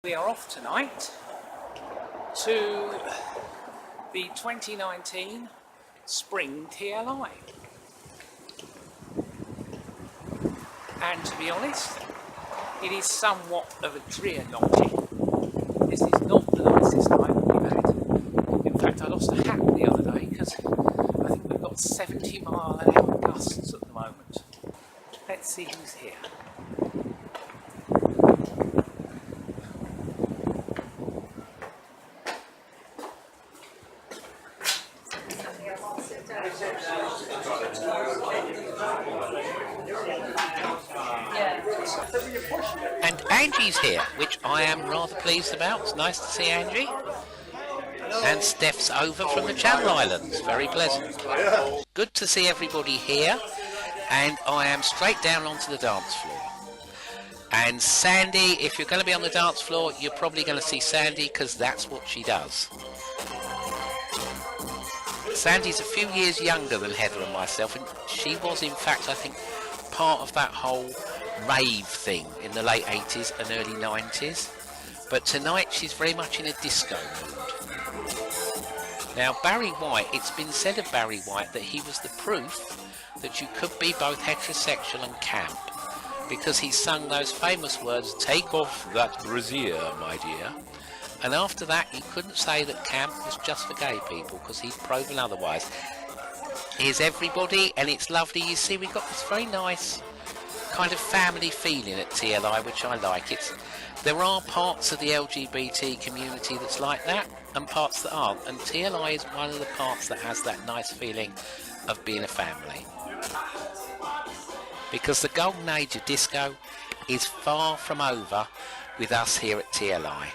We are off tonight to the 2019 Spring TLI, and to be honest, it is somewhat of a drear night. This is not the nicest night we've had. In fact, I lost a hat the other day because I think we've got 70-mile-an-hour gusts at the moment. Let's see who's here. And Angie's here, which I am rather pleased about. It's nice to see Angie. And Steph's over from the Channel Islands. Very pleasant. Good to see everybody here. And I am straight down onto the dance floor. And Sandy, if you're going to be on the dance floor, you're probably going to see Sandy because that's what she does. Sandy's a few years younger than Heather and myself, and she was, in fact, I think, part of that whole rave thing in the late 80s and early 90s. But tonight she's very much in a disco mood. Now, Barry White, it's been said of Barry White that he was the proof that you could be both heterosexual and camp, because he sung those famous words, "Take off that brassiere, my dear." And after that, he couldn't say that camp was just for gay people, because he'd proven otherwise. Here's everybody, and it's lovely. You see, we've got this very nice kind of family feeling at TLI, which I like. There are parts of the LGBT community that's like that, and parts that aren't. And TLI is one of the parts that has that nice feeling of being a family. Because the golden age of disco is far from over with us here at TLI.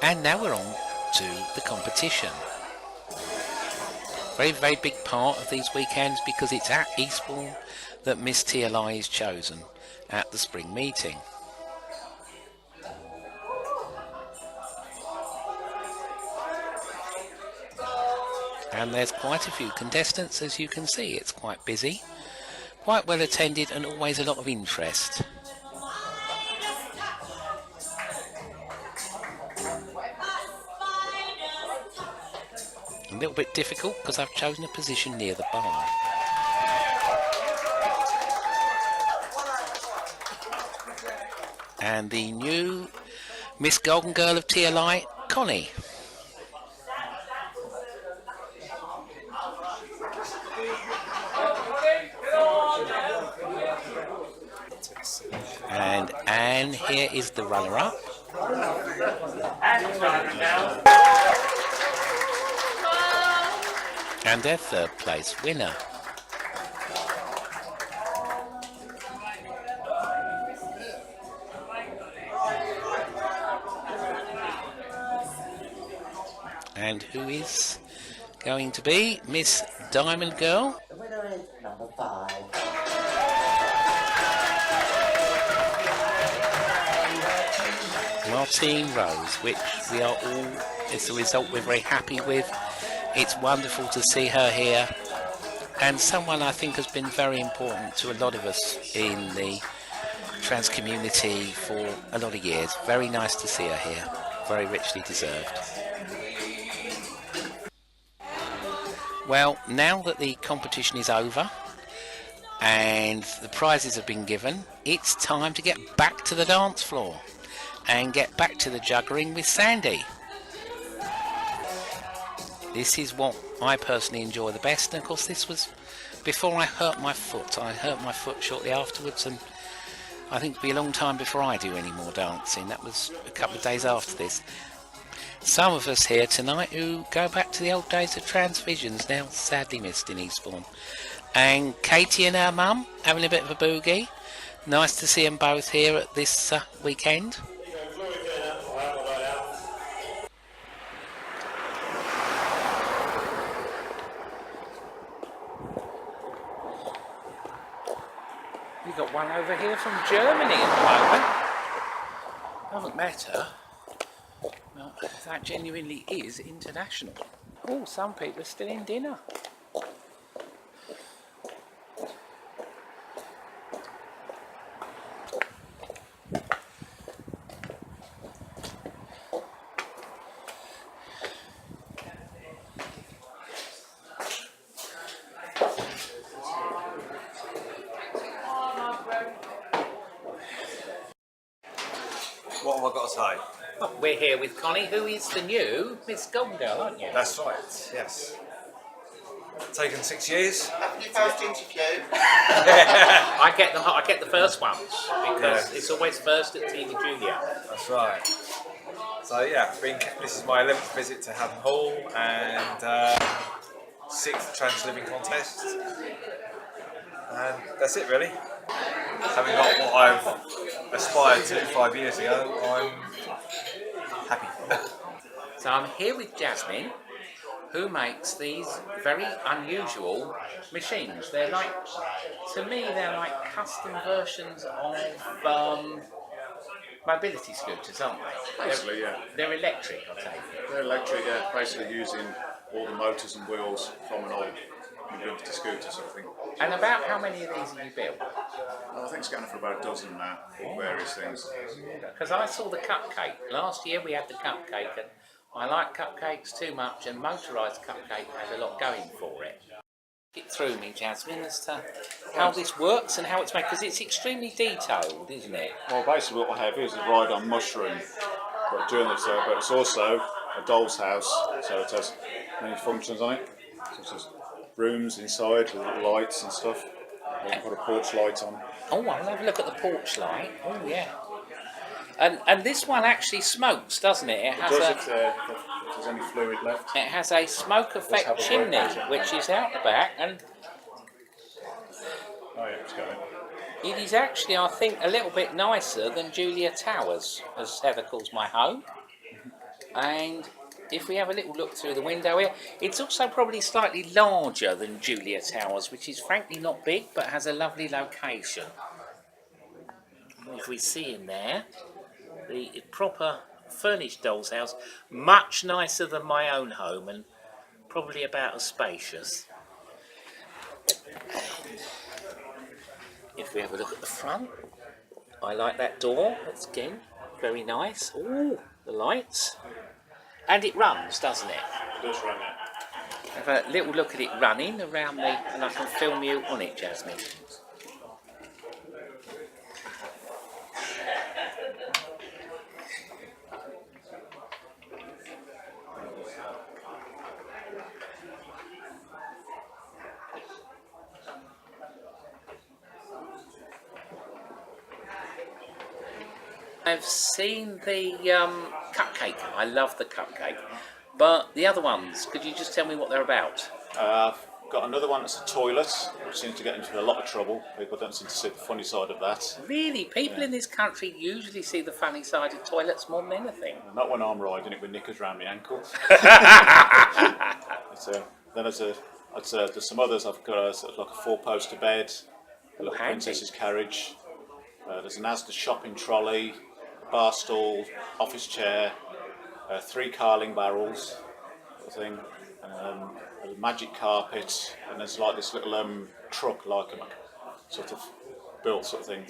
And now we're on to the competition. Very, very big part of these weekends, because it's at Eastbourne that Miss TLI is chosen at the spring meeting. And there's quite a few contestants, as you can see. It's quite busy, quite well attended, and always a lot of interest. A little bit difficult because I've chosen a position near the bar. And the new Miss Golden Girl of TLI, Connie. And Anne here is the runner-up. And their third place winner. And who is going to be Miss Diamond Girl? The winner is number 5. Martine Rose, which we are all, it's a result we're very happy with. It's wonderful to see her here, and someone I think has been very important to a lot of us in the trans community for a lot of years. Very nice to see her here, very richly deserved. Well, now that the competition is over and the prizes have been given, it's time to get back to the dance floor and get back to the juggling with Sandy. This is what I personally enjoy the best, and of course this was before I hurt my foot. I hurt my foot shortly afterwards, and I think it'll be a long time before I do any more dancing. That was a couple of days after this. Some of us here tonight who go back to the old days of Transvisions, now sadly missed in Eastbourne. And Katie and her mum having a bit of a boogie. Nice to see them both here at this weekend. We've got one over here from Germany at the moment. Doesn't matter. Well, that genuinely is international. Oh, some people are still in dinner. have I got to say? We're here with Connie, who is the new Miss Golden Girl, aren't you? That's right, yes. Taken 6 years. Happy first interview. I get the first ones because Yeah. it's always first at TV Julia. That's right. So yeah, this is my 11th visit to Haddon Hall and 6th Transliving contest. And that's it really. Having got what I've aspired to 5 years ago, I'm happy. So I'm here with Jasmine, who makes these very unusual machines. They're like, to me, they're like custom versions of mobility scooters, aren't they? Basically, yeah. They're electric, I take it. They're electric, yeah, basically using all the motors and wheels from an old mobility scooter sort of thing. And about how many of these have you built? I think it's going for about a dozen now, for various things. Because I saw the cupcake. Last year we had the cupcake, and I like cupcakes too much, and motorised cupcake has a lot going for it. Get through me, Jasmine, as to how this works and how it's made, because it's extremely detailed, isn't it? Well, basically what I have is a ride on mushroom, but during the but it's also a doll's house, so it has many functions on it, such as rooms inside with little lights and stuff. You can put a porch light on. Oh, I'll have a look at the porch light. Oh, yeah. And this one actually smokes, doesn't it? It has If there's any fluid left. it has a smoke effect have a chimney, working. which is out the back, and Oh yeah, it's going. it is actually, I think, a little bit nicer than Julia Towers, as Heather calls my home. And if we have a little look through the window here, it's also probably slightly larger than Julia Towers, which is frankly not big, but has a lovely location. If we see in there, the proper furnished doll's house, much nicer than my own home, and probably about as spacious. If we have a look at the front, I like that door. That's again very nice. Ooh, the lights, and it runs, doesn't it? It does run now. Have a little look at it running around me, and I can film you on it, Jasmine. I've seen the cupcake. I love the cupcake. But the other ones, could you just tell me what they're about? I've got another one that's a toilet, which seems to get into a lot of trouble. People don't seem to see the funny side of that. Really, people in this country usually see the funny side of toilets more than anything. Not when I'm riding it with knickers round my ankles. Then there's some others. I've got a, sort of like a four-poster bed, a little handy. princess's carriage. There's an Asda shopping trolley, a bar stool, office chair, 3 carling barrels, sort of thing, a magic carpet, and there's like this little truck, like a sort of built sort of thing.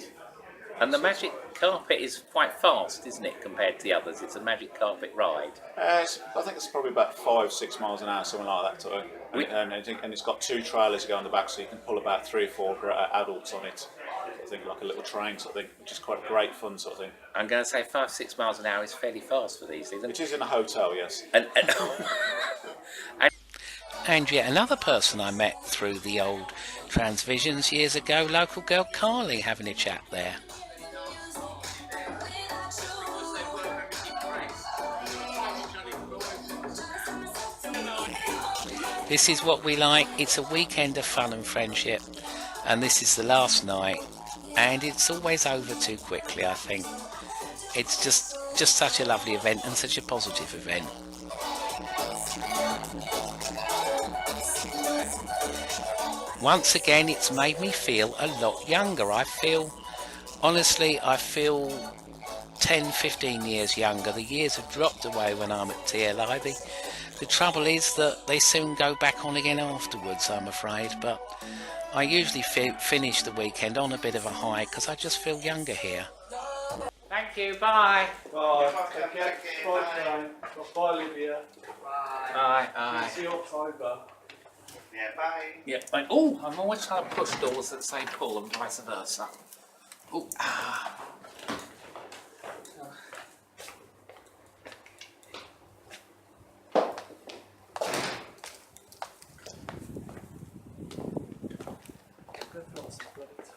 And the magic carpet is quite fast, isn't it, compared to the others? It's a magic carpet ride. I think it's probably about 5-6 miles an hour, something like that. Sort of. And it's got 2 trailers go on the back, so you can pull about 3 or 4 adults on it. I think like a little train sort of thing, which is quite great fun sort of thing. I'm going to say 5-6 miles an hour is fairly fast for these, isn't it? It is in a hotel, yes. And yet another person I met through the old Transvisions years ago, local girl Carly, having a chat there. This is what we like. It's a weekend of fun and friendship, and this is the last night, and it's always over too quickly, I think. It's just such a lovely event and such a positive event. Once again, it's made me feel a lot younger. Honestly, I feel 10, 15 years younger. The years have dropped away when I'm at TLI. The trouble is that they soon go back on again afterwards, I'm afraid, but I usually finish the weekend on a bit of a high because I just feel younger here. Thank you, bye. Bye. Okay. Bye. Bye, Olivia. Bye. See you October. Yeah, bye. Yeah, but oh, I'm always trying to push doors that say pull and vice versa. Oh, bloody